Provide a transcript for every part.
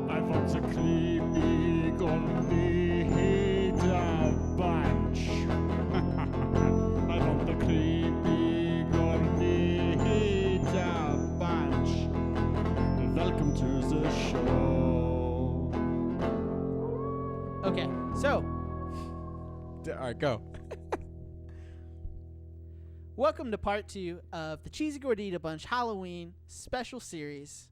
I found the creepy Gordita bunch. I found the creepy Gordita bunch. Welcome to the show. Okay, so All right, go. welcome to part 2 of the Cheesy Gordita Bunch Halloween special series.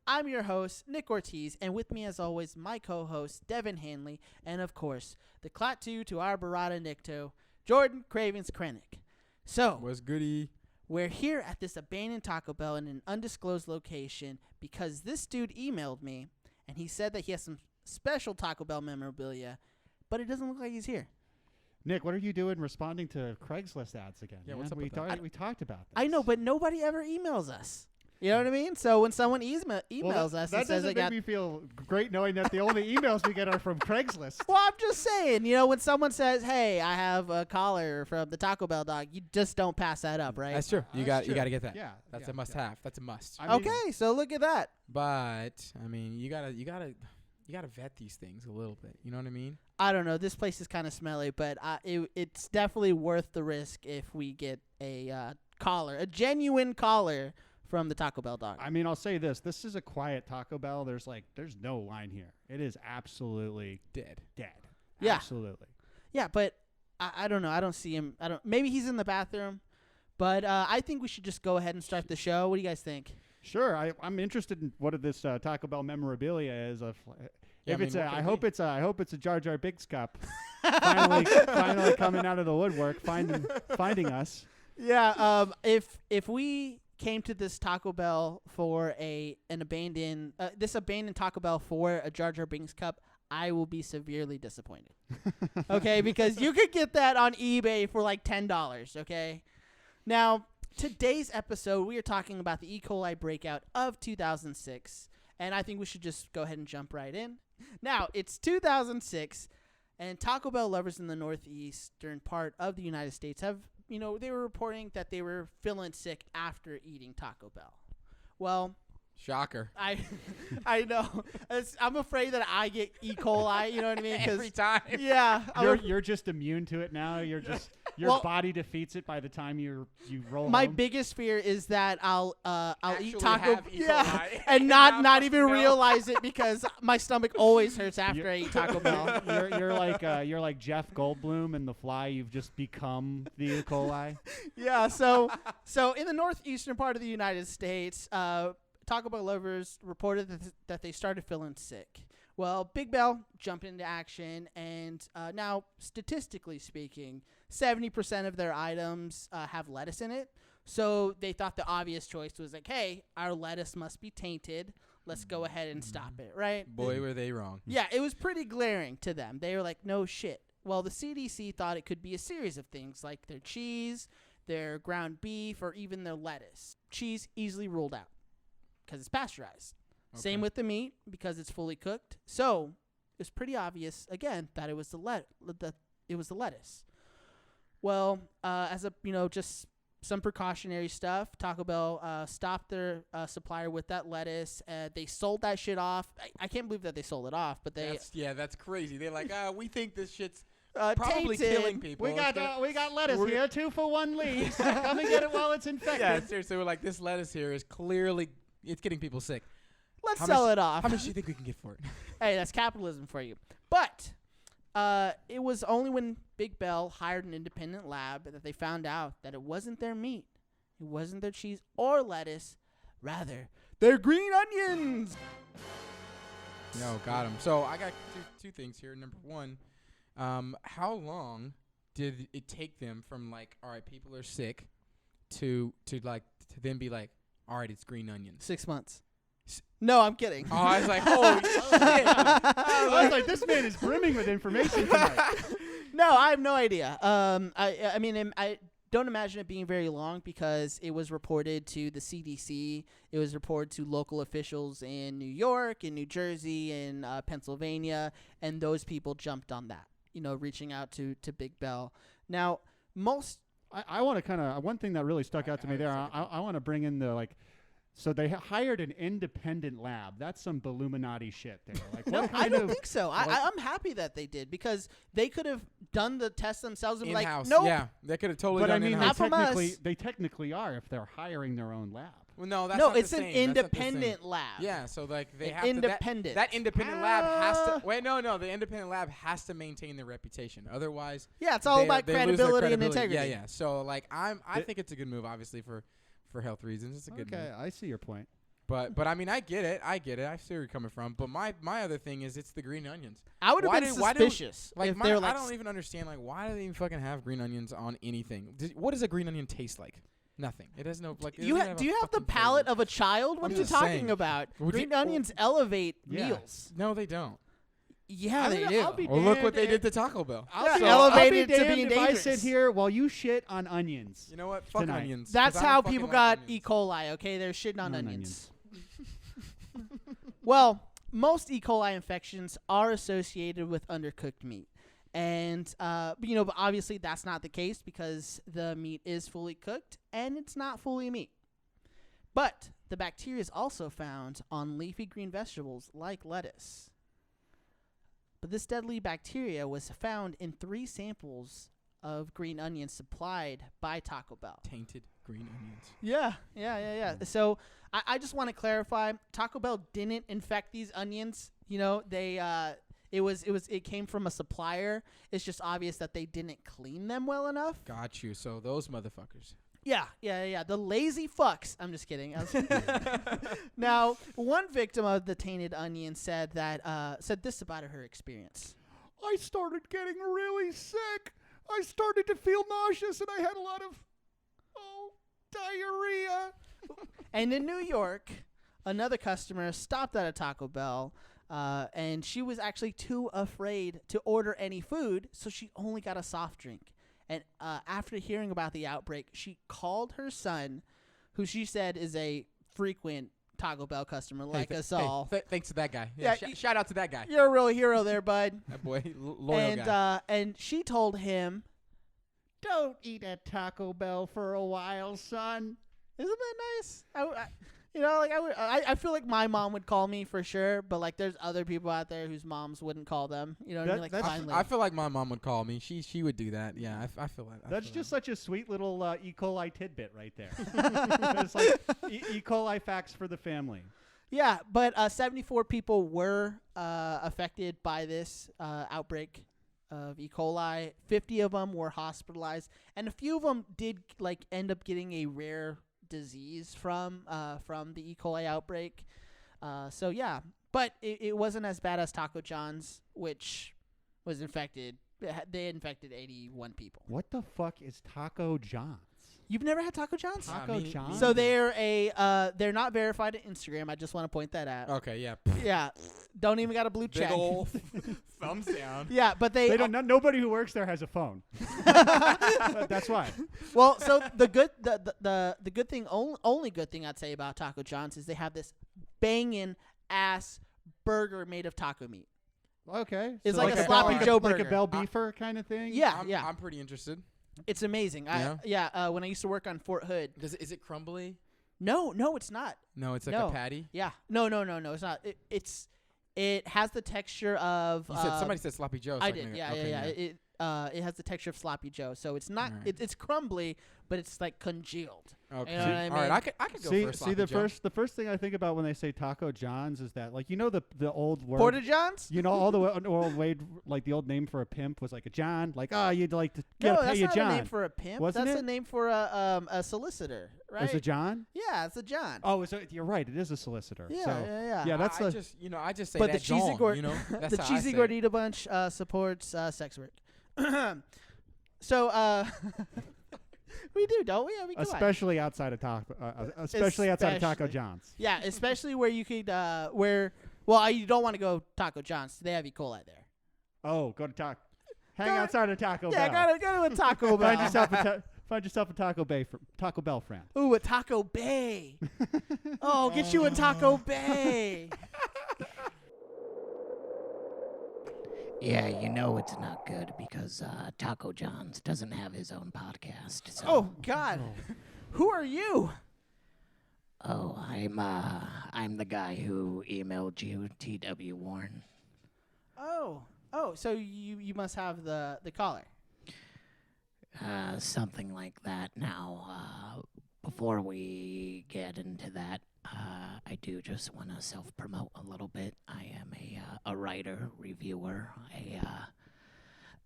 I'm your host, Nick Ortiz, and with me, as always, my co-host, Devin Hanley, and of course, the Klaatu to our Barada Nikto, Jordan Cravens Krenek. So, What's goody? we're here at this abandoned Taco Bell in an undisclosed location because this dude emailed me, and he said that he has some special Taco Bell memorabilia, but it doesn't look like he's here. Nick, what are you doing responding to Craigslist ads again? Yeah, man? what's up we with that? We talked about this. I know, but nobody ever emails us. You know what I mean? So when someone emails us that and says doesn't they got... make me feel great knowing that the only emails we get are from Craigslist. Well, I'm just saying, when someone says, hey, I have a collar from the Taco Bell dog, you just don't pass that up, right? That's true. You That's got true. to get that. Yeah, That's yeah, a must-have. That's a must. I mean, Okay, so look at that. But I mean, you gotta vet these things a little bit. You know what I mean? I don't know. This place is kind of smelly, but it's definitely worth the risk if we get a collar, a genuine collar from the Taco Bell dog. I mean, I'll say this. This is a quiet Taco Bell. There's no line here. It is absolutely Dead. dead. Yeah. Absolutely. Yeah, but I don't know. I don't see him. Maybe he's in the bathroom, but I think we should just go ahead and start the show. What do you guys think? Sure. I'm interested in what this Taco Bell memorabilia is. Yeah, If it's what a, could I it hope be? it's a Jar Jar Binks cup. finally coming out of the woodwork, finding us. Yeah. If we came to this Taco Bell for an abandoned Taco Bell for a Jar Jar Binks cup, I will be severely disappointed. Okay, because you could get that on eBay for like $10. Okay. Now, today's episode, we are talking about the E. coli breakout of 2006, and I think we should just go ahead and jump right in. Now, it's 2006, and Taco Bell lovers in the northeastern part of the United States have, they were reporting that they were feeling sick after eating Taco Bell. Well, Shocker. I know. I'm afraid that I get E. coli, you know what I mean? 'Cause Every time. yeah. You're just immune to it now. Your Well, body defeats it by the time you roll my home. biggest fear is that I'll Actually eat taco have E. coli. and not even No. realize it because my stomach always hurts after I eat Taco Bell. You're like Jeff Goldblum in The Fly. You've just become the E. coli. Yeah, so in the northeastern part of the United States, Taco Bell lovers reported that they started feeling sick. Well, Big Bell jumped into action, and now, statistically speaking, 70% of their items have lettuce in it. So they thought the obvious choice was like, hey, our lettuce must be tainted. Let's go ahead and stop it, right? Boy, were they wrong. Yeah, it was pretty glaring to them. They were like, no shit. Well, the CDC thought it could be a series of things, like their cheese, their ground beef, or even their lettuce. Cheese easily ruled out because it's pasteurized. Okay. Same with the meat because it's fully cooked. So it's pretty obvious again that it was the lettuce. Well, as a just some precautionary stuff, Taco Bell stopped their supplier with that lettuce. They sold that shit off. I can't believe that they sold it off, but they That's crazy. They're like, we think this shit's probably tainted. killing people. We got lettuce We're- here, 2 for 1 leaves. Come and get it while it's infected. Yeah, seriously, we're like, this lettuce here is clearly, it's getting people sick. Let's How sell much- it off. How much do you think we can get for it? Hey, that's capitalism for you. But it was only when Big Bell hired an independent lab that they found out that it wasn't their meat, it wasn't their cheese or lettuce, rather their green onions. No, got him. So I got two things here. Number one, how long did it take them from like, all right, people are sick, to then be like, all right, it's green onions? 6 months. No, I'm kidding. Oh, I was like, holy shit. I was like, this man is brimming with information tonight. No, I have no idea. I mean, I don't imagine it being very long because it was reported to the CDC. It was reported to local officials in New York, in New Jersey, in Pennsylvania, and those people jumped on that. reaching out to Big Bell. Now, most I want to kind of one thing that really stuck out to me there. I want to bring in the like. So they hired an independent lab. That's some Illuminati shit there. Like, no, what I kind don't of, think so. I'm happy that they did because they could have done the test themselves and be like, In-house. nope. Yeah, they could have totally But done I mean, in-house. Not from us. they technically are if they're hiring their own lab. Well, no, that's No, not the it's an same. That's not the same. independent lab. Yeah, so like they An have to, independent. that independent lab has to wait. No, the independent lab has to maintain their reputation. Otherwise, Yeah, it's all they- about they lose their credibility and credibility. integrity. Yeah. So like I think it's a good move, obviously for health reasons. It's a good Okay, move. I see your point. But I mean, I get it. I see where you're coming from. But my other thing is it's the green onions. I would have Why been do- why do- suspicious Like if my, they were like, I don't even understand. Like, why do they even fucking have green onions on anything? What does a green onion taste like? Nothing. It has no like. it you doesn't do you a have the fucking palate flavor. of a child? What I'm are you just talking saying. about? Would you- Green onions elevate Yeah. meals. No, they don't. Yeah, I they mean, do. I'll be Well, look what damned they did to Taco Bell. Yeah, be- elevated I'll be to damned being if I dangerous. sit here while you shit on onions. You know what? Fuck Tonight. onions. 'cause That's I don't how fucking people like got onions. E. coli. Okay, they're shitting on On onions. Well, most E. coli infections are associated with undercooked meat. And, but obviously that's not the case because the meat is fully cooked and it's not fully meat. But the bacteria is also found on leafy green vegetables like lettuce. But this deadly bacteria was found in 3 samples of green onions supplied by Taco Bell. Tainted green onions. Yeah. So I just want to clarify: Taco Bell didn't infect these onions. It came from a supplier. It's just obvious that they didn't clean them well enough. Got you. So those motherfuckers. Yeah. The lazy fucks. I'm just kidding. Now, one victim of the tainted onion said this about her experience. I started getting really sick. I started to feel nauseous, and I had a lot of diarrhea. And in New York, another customer stopped at a Taco Bell, and she was actually too afraid to order any food, so she only got a soft drink. And after hearing about the outbreak, she called her son, who she said is a frequent Taco Bell customer like us all. Thanks to that guy. Yeah, Yeah, shout out to that guy. You're a real hero there, bud. That boy, loyal guy. And she told him, Don't eat at Taco Bell for a while, son. "Isn't that nice?" I feel like my mom would call me for sure, but like there's other people out there whose moms wouldn't call them. You know what I mean? Like That's- finally. I feel like my mom would call me. She would do that. Yeah, I feel like That's just such a sweet little E. coli tidbit right there. It's like E. coli facts for the family. Yeah, but 74 people were affected by this outbreak of E. coli. 50 of them were hospitalized, and a few of them did like end up getting a rare disease from the E. coli outbreak. So yeah, but it wasn't as bad as Taco John's, which was infected. They infected 81 people. What the fuck is Taco John's? You've never had Taco John's? Taco John's? So they're not verified on Instagram. I just want to point that out. Okay, yeah. Yeah, don't even got a blue Big check. ol' thumbs down. Yeah, but They don't. Nobody who works there has a phone. That's why. Well, so the good thing, only good thing I'd say about Taco John's is they have this banging ass burger made of taco meat. Okay. It's so like a a sloppy Bell- Joe like burger. a Bell Beefer kind of thing. Yeah, I'm pretty interested. It's amazing. When I used to work on Fort Hood. Is it crumbly? No, it's not. No, it's like No. a patty. Yeah, no, it's not. It has the texture of. You said somebody said sloppy Joe. I did. Yeah. It has the texture of sloppy Joe, so it's not. Alright. It's crumbly, but it's like congealed. Okay. You know what I All right, mean? I could go for a sloppy the Joe. first thing I think about when they say Taco John's is that, like, you know, the old word. Porta Johns? You know, all the old way, like the old name for a pimp was like a John. Like, you'd like to No, gotta pay that's you not John. a name for a pimp. Wasn't That's it? a name for a solicitor, right? Is it John? Yeah, it's a John. Oh, you're right. It is a solicitor. Yeah, so, yeah. Yeah, that's I the. just say But the that cheesy John, you know? That's the how I cheesy say it. Gordita bunch supports sex work. So we do, don't we? I mean, come on. Especially outside of Taco. Outside of Taco Especially. John's. Yeah, especially where you could you don't want to go Taco John's. They have E. coli there. Oh, go to Taco. Hang Go- outside of Taco Yeah, Bell. go to a Taco Bell. Find yourself a Taco Bell friend. Ooh, a Taco Bay. Oh, get you a Taco Bay. Yeah, you know it's not good because Taco John's doesn't have his own podcast. So. Oh God, who are you? Oh, I'm the guy who emailed you, T.W. Warren. Oh, so you must have the collar. Something like that. Now, before we get into that, I do just want to self-promote a little bit. I am a writer, reviewer, a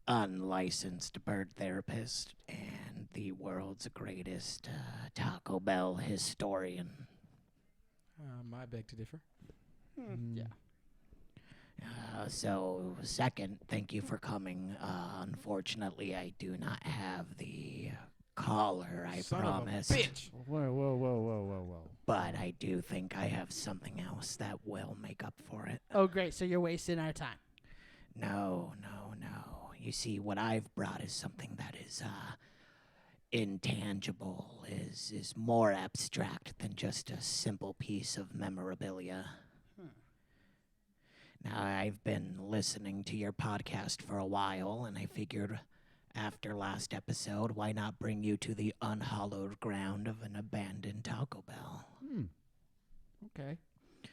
unlicensed bird therapist, and the world's greatest Taco Bell historian. I beg to differ. Yeah. So, second, thank you for coming. Unfortunately, I do not have the collar I Son promised. of a bitch. Whoa. But I do think I have something else that will make up for it. Oh, great. So you're wasting our time. No. You see, what I've brought is something that is intangible, is more abstract than just a simple piece of memorabilia. Now, I've been listening to your podcast for a while, and I figured after last episode, why not bring you to the unhallowed ground of an abandoned Taco Bell? Okay.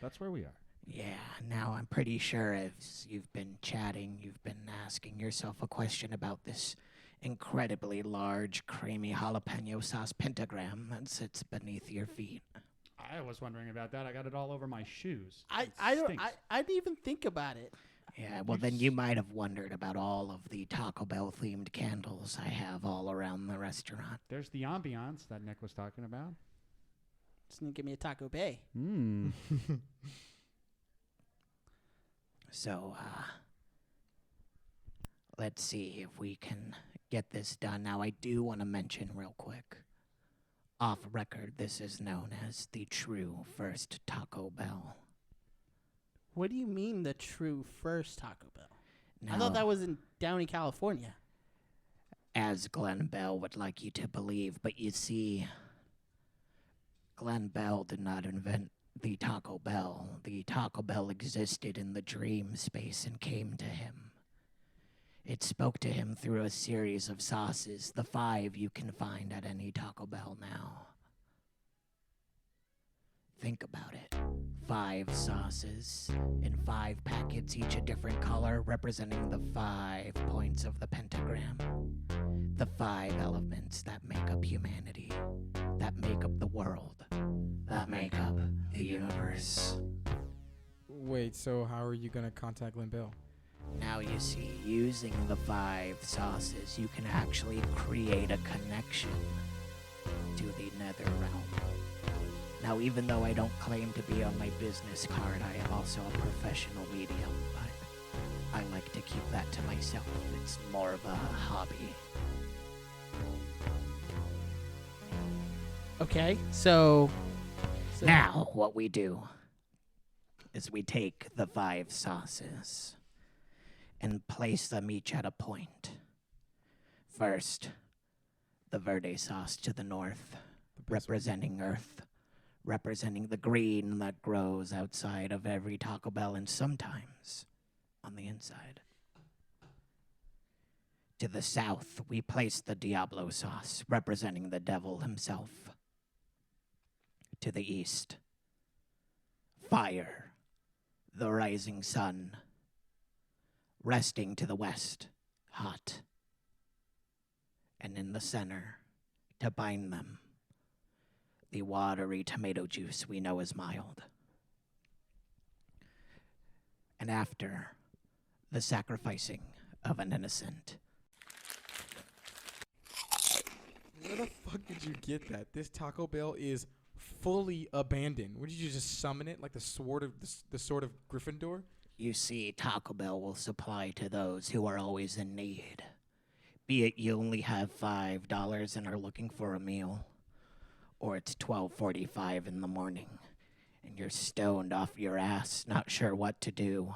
That's where we are. Yeah, now I'm pretty sure as you've been chatting, you've been asking yourself a question about this incredibly large, creamy jalapeno sauce pentagram that sits beneath your feet. I was wondering about that. I got it all over my shoes. I didn't even think about it. Yeah, well, then you might have wondered about all of the Taco Bell-themed candles I have all around the restaurant. There's the ambiance that Nick was talking about. Just gonna give me a Taco Bay. So, let's see if we can get this done. Now, I do want to mention real quick, off record, this is known as the true first Taco Bell. What do you mean the true first Taco Bell? Now, I thought that was in Downey, California. as Glen Bell would like you to believe, but you see, Glen Bell did not invent the Taco Bell. The Taco Bell existed in the dream space and came to him. It spoke to him through a series of sauces, the 5 you can find at any Taco Bell now. Think about it. 5 sauces in 5 packets, each a different color, representing the 5 points of the pentagram. The 5 elements that make up humanity, that make up the world, that make up the universe. Wait, so how are you going to contact Glen Bell? Now you see, using the 5 sauces, you can actually create a connection to the nether realm. Now, even though I don't claim to be on my business card, I am also a professional medium, but I like to keep that to myself. It's more of a hobby. Okay, so Now, what we do is we take the 5 sauces and place them each at a point. First, the verde sauce to the north, representing Earth, representing the green that grows outside of every Taco Bell and sometimes on the inside. To the south, we place the Diablo sauce, representing the devil himself. To the east, fire, the rising sun. Resting to the west, hot. And in the center, to bind them, the watery tomato juice we know as mild. And after, the sacrificing of an innocent. Where the fuck did you get that? This Taco Bell is fully abandoned. What did you just summon it like the sword of Gryffindor? You see, Taco Bell will supply to those who are always in need. Be it you only have $5 and are looking for a meal, or it's $12:45 in the morning and you're stoned off your ass, not sure what to do.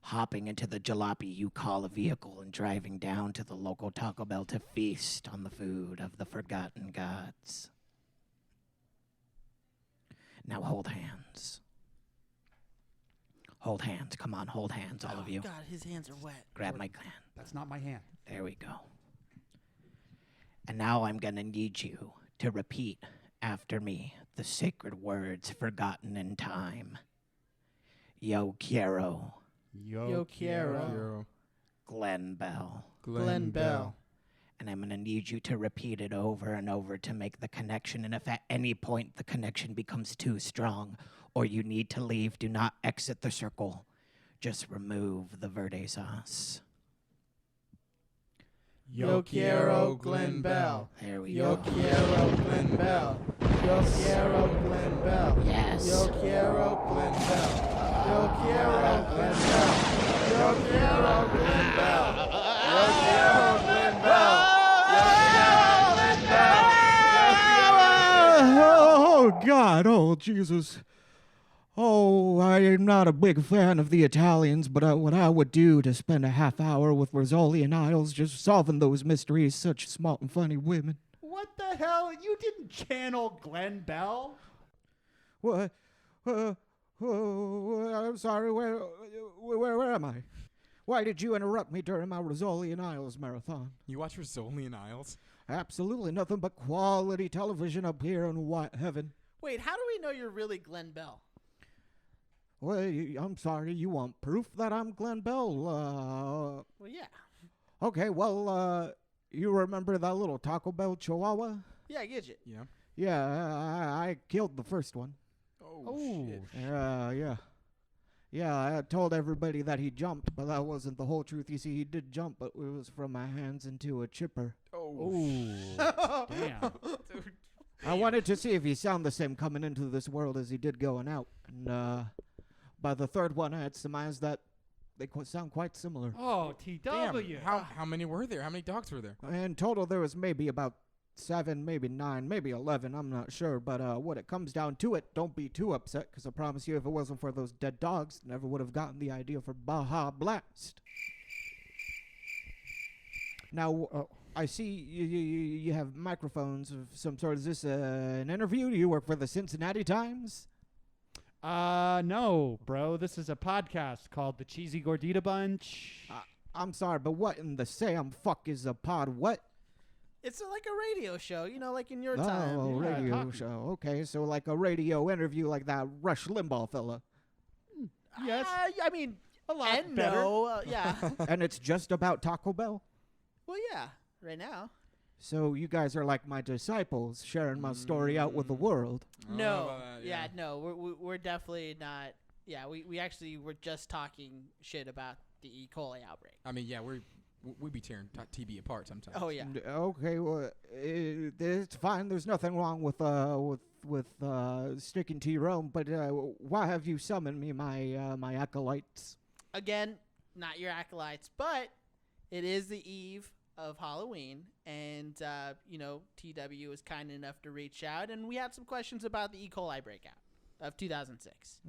Hopping into the jalopy you call a vehicle and driving down to the local Taco Bell to feast on the food of the forgotten gods. Now hold hands. Hold hands. Come on, hold hands, all of you. God, his hands are wet. Grab my hand. That's not my hand. There we go. And now I'm going to need you to repeat after me the sacred words forgotten in time. Yo quiero Yo quiero Glen Bell. Glen Bell. And I'm going to need you to repeat it over and over to make the connection. And if at any point the connection becomes too strong or you need to leave, do not exit the circle. Just remove the verde sauce. Yo quiero Glen Bell. There we Yo go. quiero Glen Bell. Yo quiero Glen Bell. Yes. Yo quiero Glen Bell. Yo quiero Glen Bell. Yo quiero Glen Bell. Yo quiero Glen Bell. Oh, God. Oh, Jesus. Oh, I'm not a big fan of the Italians, but what I would do to spend a half hour with Rizzoli and Isles just solving those mysteries, such smart and funny women. What the hell? You didn't channel Glen Bell? What? I'm sorry, where am I? Why did you interrupt me during my Rizzoli and Isles marathon? You watch Rizzoli and Isles? Absolutely nothing but quality television up here in white heaven. Wait, how do we know you're really Glen Bell? Well, I'm sorry, you want proof that I'm Glen Bell? Well, yeah. Okay, well, you remember that little Taco Bell Chihuahua? Yeah, I get you. Yeah. Yeah, I killed the first one. Oh, shit. Yeah. Yeah, I told everybody that he jumped, but that wasn't the whole truth. You see, he did jump, but it was from my hands into a chipper. Oh, damn. Dude. I wanted to see if he sound the same coming into this world as he did going out. And by the third one, I had surmised that they sound quite similar. Oh, Damn. TW. How many were there? How many dogs were there? In total, there was maybe about 7, maybe 9, maybe 11. I'm not sure. But when it comes down to it, don't be too upset, because I promise you, if it wasn't for those dead dogs, never would have gotten the idea for Baja Blast. Now, I see you have microphones of some sort. Is this an interview? Do you work for the Cincinnati Times? No, bro. This is a podcast called The Cheesy Gordita Bunch. I'm sorry, but what in the Sam fuck is a pod what? It's like a radio show, like in your time. Oh, Yeah, radio talking. show. Okay, so like a radio interview like that Rush Limbaugh fella. Yes. I mean, A lot and better. no, yeah. And it's just about Taco Bell? Well, yeah, right now. So you guys are like my disciples, sharing my story out with the world. I don't know No, about that, yeah, no, we're definitely not. Yeah, we actually were just talking shit about the E. coli outbreak. I mean, yeah, we be tearing TB apart sometimes. Oh yeah. Okay, well, it's fine. There's nothing wrong with sticking to your own. But why have you summoned me, my acolytes? Again, not your acolytes, but it is the eve of Halloween, and TW was kind enough to reach out, and we had some questions about the E. coli breakout of 2006.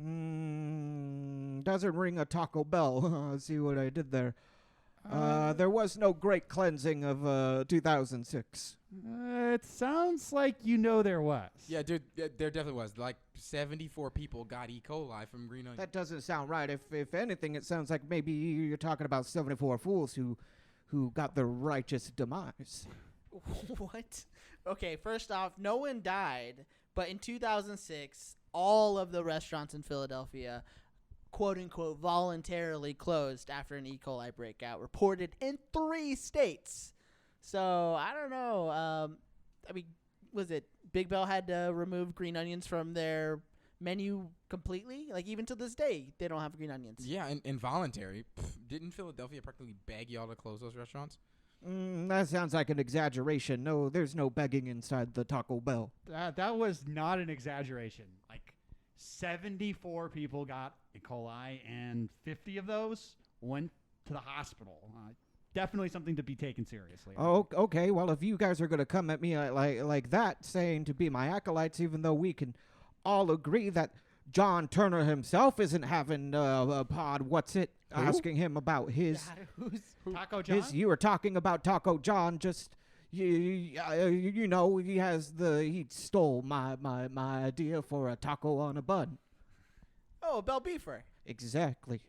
Doesn't ring a Taco Bell. See what I did there. There was no great cleansing of 2006. It sounds like you know there was. Yeah, dude, there definitely was. Like 74 people got E. coli from Green Onion. That doesn't sound right. If anything, it sounds like maybe you're talking about 74 fools who got their righteous demise. What? Okay, first off, no one died, but in 2006, all of the restaurants in Philadelphia, quote unquote, voluntarily closed after an E. coli breakout, reported in 3 states. So I don't know. I mean, was it Big Bell had to remove green onions from their menu completely? Like, even to this day, they don't have green onions. Yeah, and involuntary. Didn't Philadelphia practically beg y'all to close those restaurants? That sounds like an exaggeration. No, there's no begging inside the Taco Bell. That was not an exaggeration. Like 74 people got E. coli, and 50 of those went to the hospital. Definitely something to be taken seriously. Oh, okay. Well, if you guys are going to come at me like that, saying to be my acolytes, even though we can all agree that John Turner himself isn't having a pod, what's it? Who? Asking him about his. Taco John? You were talking about Taco John. Just you know, he stole my idea for a taco on a bun. Oh, Bell Beefer. Exactly.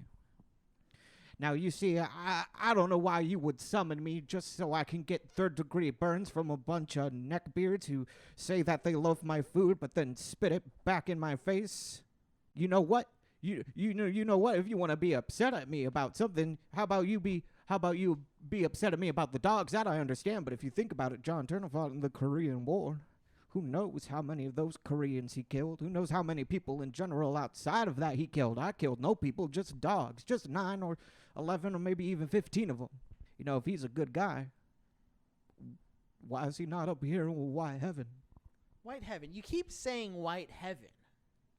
Now, you see, I don't know why you would summon me just so I can get third-degree burns from a bunch of neckbeards who say that they love my food but then spit it back in my face. You know what? You know what? If you want to be upset at me about something, how about you be upset at me about the dogs? That I understand, but if you think about it, John Turner fought in the Korean War. Who knows how many of those Koreans he killed? Who knows how many people in general outside of that he killed? I killed no people, just dogs. Just 9 or 11 or maybe even 15 of them. You know, if he's a good guy, why is he not up here in white heaven? White heaven. You keep saying white heaven.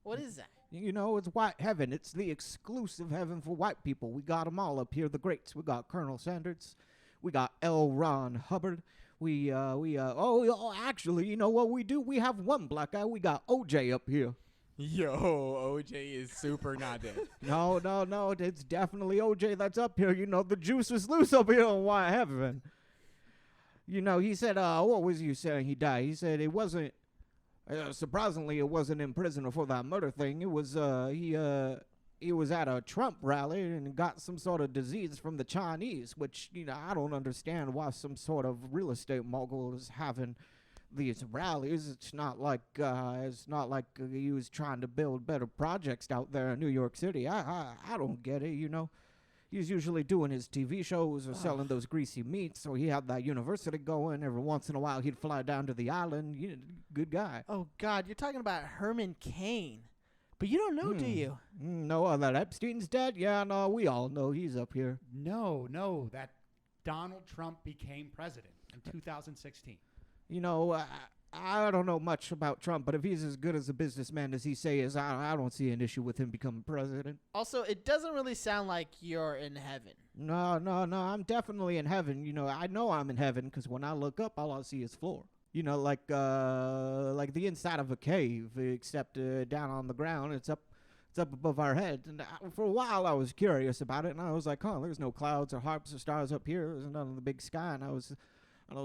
What is that? You know, it's white heaven. It's the exclusive heaven for white people. We got them all up here, the greats. We got Colonel Sanders. We got L. Ron Hubbard. Actually, you know what we do? We have one black guy. We got OJ up here. Yo, OJ is super not dead. No, it's definitely OJ that's up here. You know, the juice is loose up here on White Heaven. You know, he said, what was you saying he died? He said it wasn't, surprisingly, it wasn't in prison for that murder thing. It was, he was at a Trump rally and got some sort of disease from the Chinese, which, you know, I don't understand why some sort of real estate mogul is having these rallies. It's not like he was trying to build better projects out there in New York City. I don't get it, you know. He's usually doing his TV shows or selling those greasy meats, so he had that university going. Every once in a while, he'd fly down to the island. Good guy. Oh, God, you're talking about Herman Cain. But you don't know, do you? No, that Epstein's dead? Yeah, no, we all know he's up here. No, that Donald Trump became president in 2016. You know, I don't know much about Trump, but if he's as good as a businessman as he says, I don't see an issue with him becoming president. Also, it doesn't really sound like you're in heaven. No, I'm definitely in heaven. You know I'm in heaven because when I look up, all I see is floor. You know, like the inside of a cave, except down on the ground. It's up above our heads. And for a while, I was curious about it, and I was like, there's no clouds or harps or stars up here. There's none in the big sky. And I was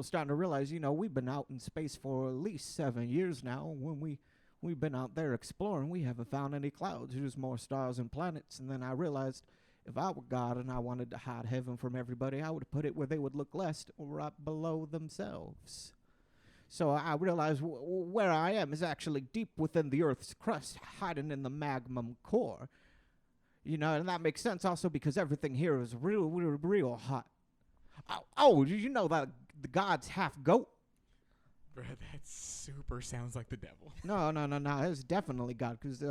starting to realize, you know, we've been out in space for at least 7 years now. When we've been out there exploring, we haven't found any clouds. There's more stars and planets. And then I realized, if I were God and I wanted to hide heaven from everybody, I would put it where they would look less, right below themselves. So I realized where I am is actually deep within the Earth's crust, hiding in the magma core. You know, and that makes sense also because everything here is real hot. Oh, did you know that the god's half goat? Bro, that super sounds like the devil. No, it's definitely God, because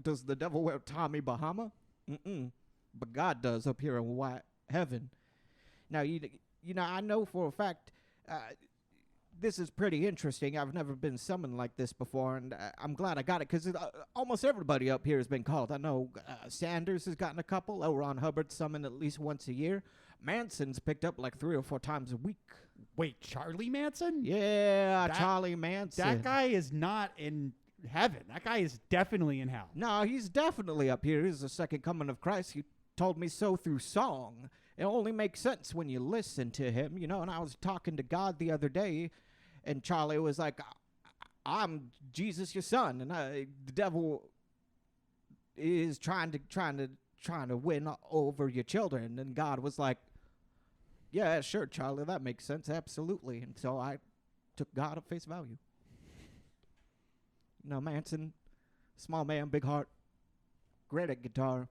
does the devil wear Tommy Bahama? But God does up here in white heaven. Now, you know, I know for a fact... this is pretty interesting. I've never been summoned like this before, and I'm glad I got it because almost everybody up here has been called. I know Sanders has gotten a couple. L. Ron Hubbard summoned at least once a year. Manson's picked up like 3 or 4 times a week. Wait, Charlie Manson? Yeah, Charlie Manson. That guy is not in heaven. That guy is definitely in hell. No, he's definitely up here. He's the second coming of Christ. He told me so through song. It only makes sense when you listen to him, you know. And I was talking to God the other day, and Charlie was like, I'm Jesus, your son. And the devil is trying to win over your children. And God was like, yeah, sure, Charlie, that makes sense. Absolutely. And so I took God at face value. No, Manson, small man, big heart, great at guitar.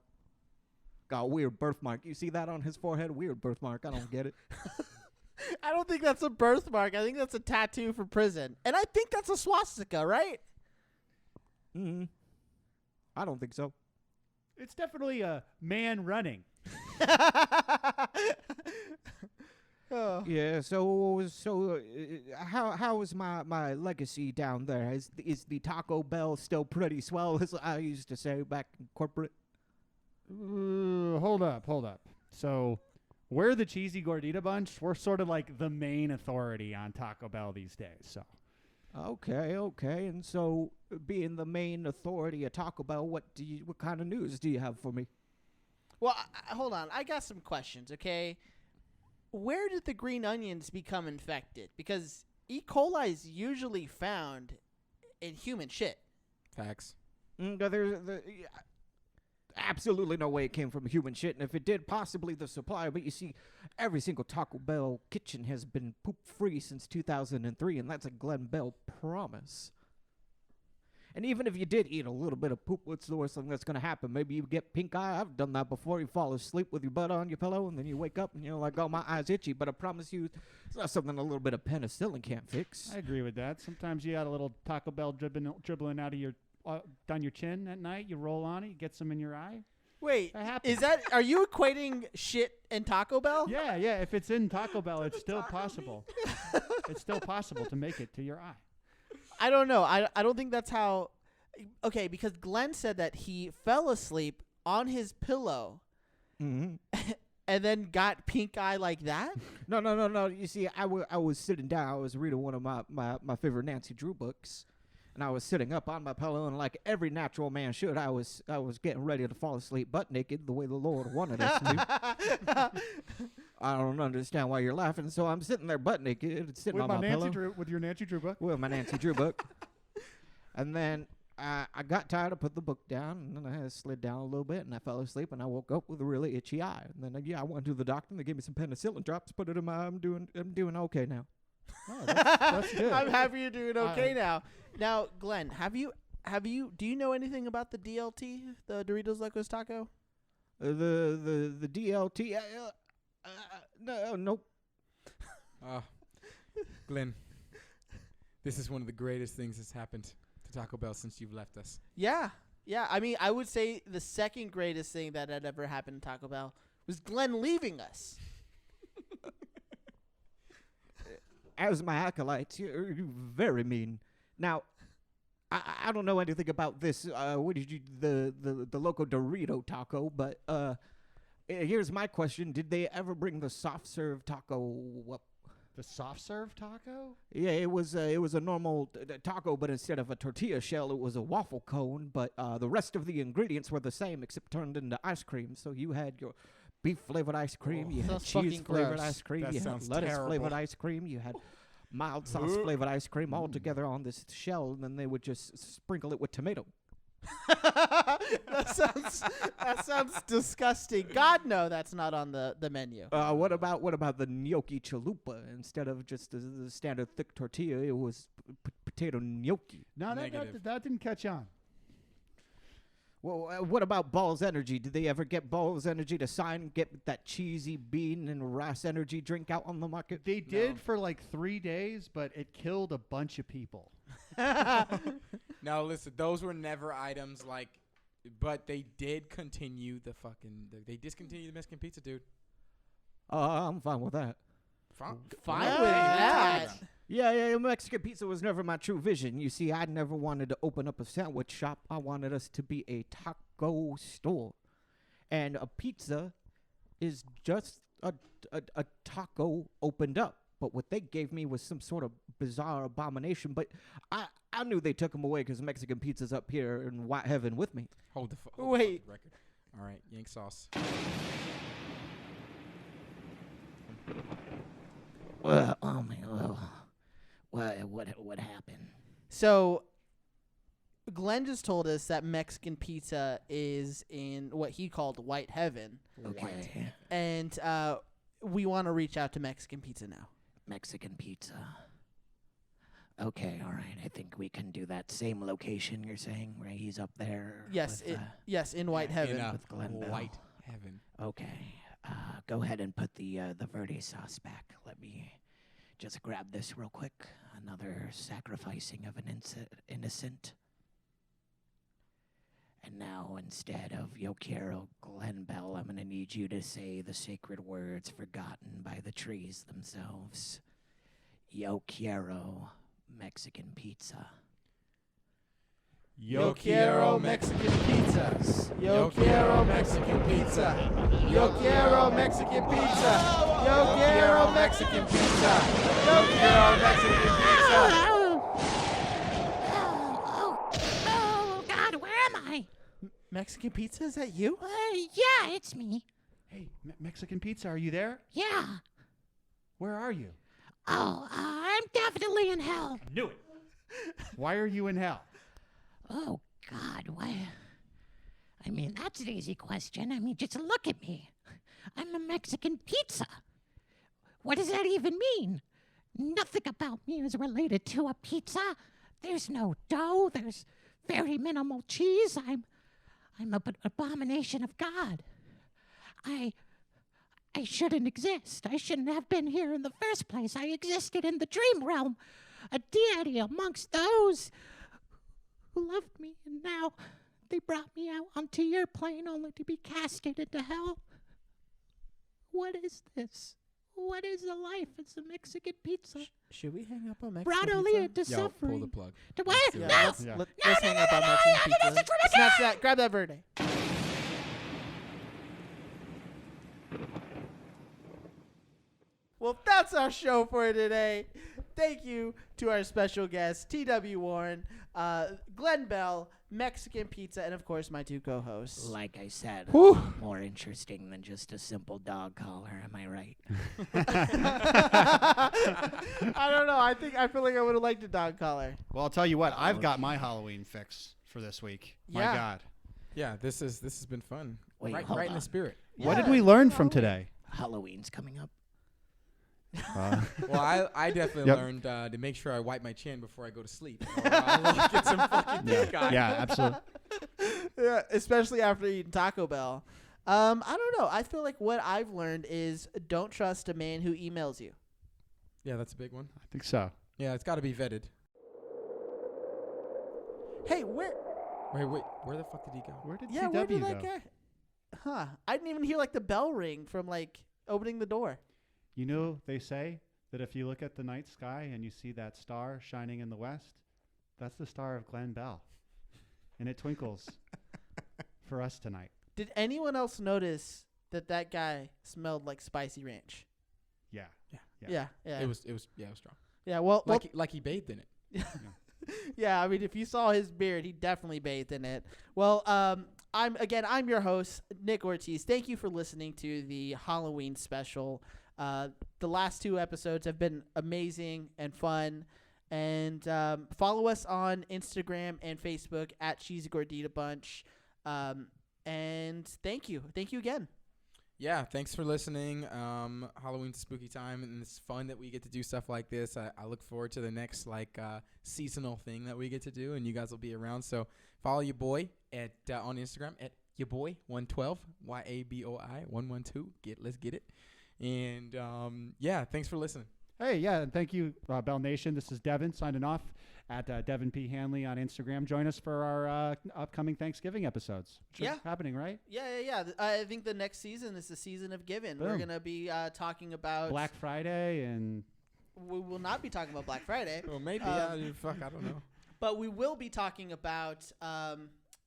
Got a weird birthmark. You see that on his forehead? Weird birthmark. I don't get it. I don't think that's a birthmark. I think that's a tattoo for prison. And I think that's a swastika, right? I don't think so. It's definitely a man running. Oh. Yeah, so how is my legacy down there? Is the Taco Bell still pretty swell, as I used to say back in corporate? Hold up. So we're the Cheesy Gordita Bunch. We're sort of like the main authority on Taco Bell these days. So Okay. And so, being the main authority at Taco Bell, what kind of news do you have for me? Well, hold on. I got some questions, okay? Where did the green onions become infected? Because E. coli is usually found in human shit. Facts. absolutely no way it came from human shit. And if it did, possibly the supplier. But you see, every single Taco Bell kitchen has been poop-free since 2003, and that's a Glen Bell promise. And even if you did eat a little bit of poop, what's the worst thing that's going to happen? Maybe you get pink eye. I've done that before. You fall asleep with your butt on your pillow, and then you wake up and you're like, oh, my eye's itchy. But I promise you, it's not something a little bit of penicillin can't fix. I agree with that. Sometimes you got a little Taco Bell dribbling out of your down your chin at night. You roll on it, you get some in your eye. Wait, That happens. are you equating shit and Taco Bell? Yeah. If it's in Taco Bell, it's still possible. It's still possible to make it to your eye. I don't know. I don't think that's how. Okay, because Glenn said that he fell asleep on his pillow Mm-hmm. and then got pink eye like that. No. You see, I was sitting down. I was reading one of my favorite Nancy Drew books. And I was sitting up on my pillow, and like every natural man should, I was getting ready to fall asleep butt naked the way the Lord wanted us to. I don't understand why you're laughing. So I'm sitting there butt naked, sitting on my pillow. With your Nancy Drew book. With my Nancy Drew book. And then I got tired. I put the book down, and then I slid down a little bit, and I fell asleep, and I woke up with a really itchy eye. And then I went to the doctor, and they gave me some penicillin drops, put it in my eye. I'm doing okay now. Oh, that's good. I'm happy you're doing okay now. Now, Glenn, do you know anything about the DLT, the Doritos Locos Taco? The DLT. Nope. Glenn, this is one of the greatest things that's happened to Taco Bell since you've left us. Yeah. I mean, I would say the second greatest thing that had ever happened to Taco Bell was Glenn leaving us. As my acolytes, you're very mean. Now, I don't know anything about this. What did you the Loco Dorito taco? But here's my question: did they ever bring the soft serve taco up? The soft serve taco? Yeah, it was a normal taco, but instead of a tortilla shell, it was a waffle cone. But the rest of the ingredients were the same, except turned into ice cream. So you had your beef flavored ice cream, you had Sounds fucking cheese flavored gross. ice cream, That you had sounds lettuce flavored terrible. ice cream, you had mild sauce flavored ice cream all together on this shell, and then they would just sprinkle it with tomato. That sounds disgusting. God, no, that's not on the menu. What about the gnocchi chalupa? Instead of just the standard thick tortilla, it was potato gnocchi. No, Negative. that didn't catch on. Well, what about Balls Energy? Did they ever get Balls Energy to get that cheesy bean and rice energy drink out on the market? They did for like 3 days, but it killed a bunch of people. Now, listen, those were never items but they did continue they discontinued the Mexican pizza, dude. I'm fine with that. Fine with that. Yeah, Mexican pizza was never my true vision. You see, I never wanted to open up a sandwich shop. I wanted us to be a taco store. And a pizza is just a taco opened up. But what they gave me was some sort of bizarre abomination. But I knew they took them away because Mexican pizza's up here in white heaven with me. Hold the Wait. fucking record. All right, yank sauce. Well, oh my God. What happened? So, Glenn just told us that Mexican pizza is in what he called white heaven. Okay. And we want to reach out to Mexican pizza now. Mexican pizza. Okay, all right. I think we can do that same location you're saying, right? He's up there. Yes, with, yes, in white heaven. In with Glen Bell. white heaven. Okay. Go ahead and put the verde sauce back. Let me just grab this real quick. Another sacrificing of an innocent. And now, instead of Yo quiero Glen Bell, I'm going to need you to say the sacred words forgotten by the trees themselves. Yo quiero Mexican pizza. Yo quiero Mexican pizza. Yo quiero Mexican pizza. Yo quiero Mexican pizza. Yo quiero Mexican pizza. Yo quiero Mexican pizza. Oh, God, where am I? Mexican pizza? Is that you? Yeah, it's me. Hey, Mexican pizza, are you there? Yeah. Where are you? Oh, I'm definitely in hell. Knew it. Why are you in hell? Oh, God, why? I mean, that's an easy question. I mean, just look at me. I'm a Mexican pizza. What does that even mean? Nothing about me is related to a pizza. There's no dough. There's very minimal cheese. I'm an abomination of God. I shouldn't exist. I shouldn't have been here in the first place. I existed in the dream realm, a deity amongst those who loved me, and now they brought me out onto your plane only to be casted into hell. What is this? What is a life? It's a Mexican pizza. Should we hang up on Mexican Brought pizza? only to Yo, suffering. pull the plug. To what? do No! it. Let's hang up on Mexican pizza. Snatch that. Grab that verde. Well, that's our show for today. Thank you to our special guests, T.W. Warren, Glen Bell, Mexican Pizza, and, of course, my two co-hosts. Like I said, more interesting than just a simple dog collar. Am I right? I don't know. I feel like I would have liked a dog collar. Well, I'll tell you what. I've got my Halloween fix for this week. My Yeah. God. Yeah, this has been fun. Wait, right hold in the on. spirit. What Yeah, did we learn from Halloween. today? Halloween's coming up. Well, I definitely Yep. learned to make sure I wipe my chin before I go to sleep. Or I'll get some fucking pink eye. Yeah, absolutely. Yeah, especially after eating Taco Bell. I don't know. I feel like what I've learned is don't trust a man who emails you. Yeah, that's a big one. I think so. Yeah, it's got to be vetted. Hey, where? Wait, where the fuck did he go? Where did Yeah, TW where did go? that guy? Huh? I didn't even hear like the bell ring from like opening the door. You know, they say that if you look at the night sky and you see that star shining in the west, that's the star of Glen Bell. And it twinkles for us tonight. Did anyone else notice that guy smelled like spicy ranch? Yeah. Yeah. It was strong. Yeah. Well, Like he bathed in it. yeah, I mean, if you saw his beard, he definitely bathed in it. Well, I'm your host, Nick Ortiz. Thank you for listening to the Halloween special. The last two episodes have been amazing and fun. And follow us on Instagram and Facebook at Cheesy Gordita Bunch. And thank you. Thank you again. Yeah, thanks for listening. Halloween's a spooky time, and it's fun that we get to do stuff like this. I look forward to the next seasonal thing that we get to do, and you guys will be around. So follow your boy at on Instagram at your boy 112 YABOI 112. Let's get it. And yeah, thanks for listening. Hey, yeah, and thank you, Bell Nation. This is Devin signing off at Devin P. Hanley on Instagram. Join us for our upcoming Thanksgiving episodes. Which Yeah. are happening, right? Yeah. I think the next season is the season of giving. We're Boom. going to be talking about... Black Friday and... We will not be talking about Black Friday. Well, maybe. Um, I don't know. But we will be talking about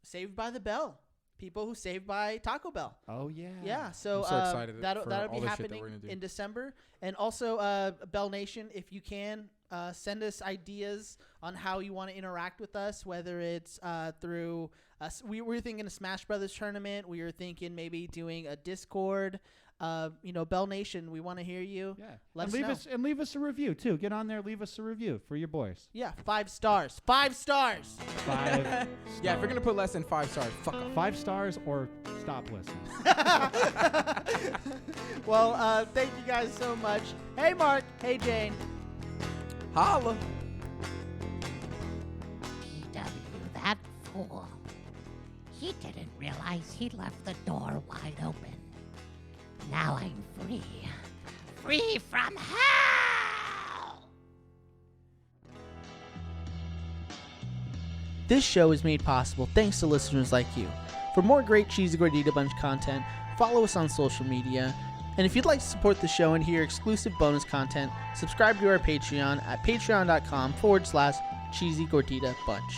Saved by the Bell. People who saved by Taco Bell. Oh, yeah. Yeah, so, I'm so excited that'll for be all the shit that happening we're gonna do. in December. And also, Bell Nation, if you can, send us ideas on how you want to interact with us, whether it's through us. We were thinking a Smash Brothers tournament. We were thinking maybe doing a Discord. Bell Nation, we want to hear you. Yeah. Let and us know. leave us a review, too. Get on there, leave us a review for your boys. Yeah, 5 stars. 5 stars. 5 Yeah, if you're gonna put less than 5 stars, fuck off. 5 stars or stop listening. Well, thank you guys so much. Hey, Mark. Hey, Jane. Holla. T.W., that fool. He didn't realize he left the door wide open. Now I'm free. Free from hell! This show is made possible thanks to listeners like you. For more great Cheesy Gordita Bunch content, follow us on social media. And if you'd like to support the show and hear exclusive bonus content, subscribe to our Patreon at patreon.com/Cheesy Gordita Bunch.